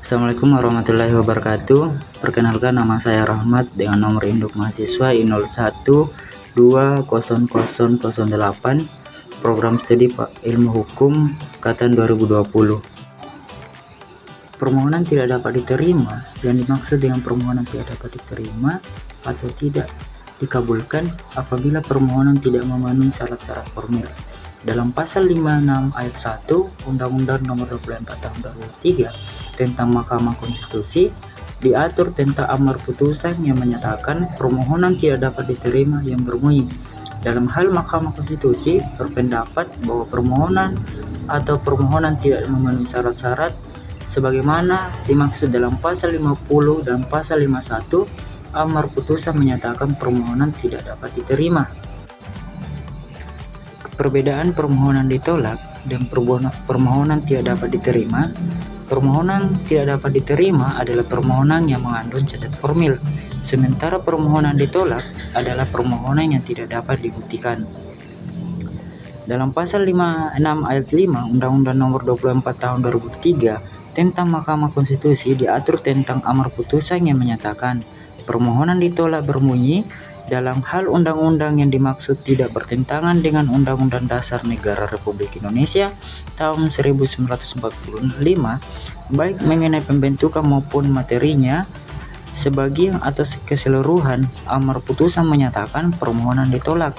Assalamualaikum warahmatullahi wabarakatuh. Perkenalkan, nama saya Rahmat dengan nomor induk mahasiswa I01200008, program studi ilmu hukum angkatan 2020. Permohonan tidak dapat diterima. Yang dimaksud dengan permohonan tidak dapat diterima atau tidak dikabulkan apabila permohonan tidak memenuhi syarat-syarat formil. Dalam pasal 56 ayat 1 Undang-Undang Nomor 24 Tahun 2003 tentang Mahkamah Konstitusi diatur tentang amar putusan yang menyatakan permohonan tidak dapat diterima yang berbunyi, dalam hal Mahkamah Konstitusi berpendapat bahwa permohonan atau permohonan tidak memenuhi syarat-syarat sebagaimana dimaksud dalam pasal 50 dan pasal 51, amar putusan menyatakan permohonan tidak dapat diterima. Perbedaan permohonan ditolak dan permohonan tidak dapat diterima. Permohonan tidak dapat diterima adalah permohonan yang mengandung cacat formil, sementara permohonan ditolak adalah permohonan yang tidak dapat dibuktikan. Dalam pasal 56 ayat 5 Undang-Undang Nomor 24 Tahun 2003 tentang Mahkamah Konstitusi diatur tentang amar putusan yang menyatakan permohonan ditolak berbunyi, dalam hal undang-undang yang dimaksud tidak bertentangan dengan Undang-Undang Dasar Negara Republik Indonesia tahun 1945, baik mengenai pembentukan maupun materinya, sebagian atau keseluruhan, amar putusan menyatakan permohonan ditolak.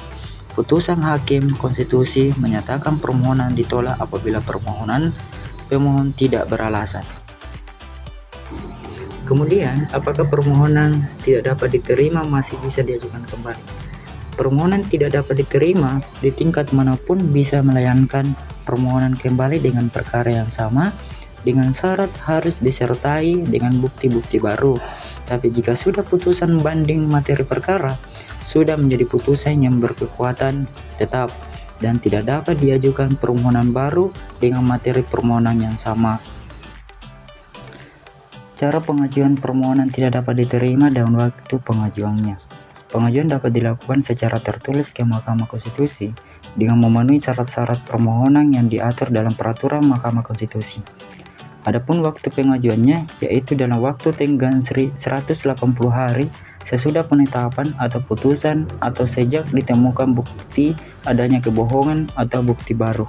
Putusan Hakim Konstitusi menyatakan permohonan ditolak apabila permohonan pemohon tidak beralasan. Kemudian, apakah permohonan tidak dapat diterima masih bisa diajukan kembali? Permohonan tidak dapat diterima di tingkat manapun bisa melayangkan permohonan kembali dengan perkara yang sama, dengan syarat harus disertai dengan bukti-bukti baru. Tapi jika sudah putusan banding materi perkara, sudah menjadi putusan yang berkekuatan tetap dan tidak dapat diajukan permohonan baru dengan materi permohonan yang sama. Cara pengajuan permohonan tidak dapat diterima dan waktu pengajuannya. Pengajuan dapat dilakukan secara tertulis ke Mahkamah Konstitusi dengan memenuhi syarat-syarat permohonan yang diatur dalam peraturan Mahkamah Konstitusi. Adapun waktu pengajuannya yaitu dalam waktu tenggang 180 hari sesudah penetapan atau putusan atau sejak ditemukan bukti adanya kebohongan atau bukti baru.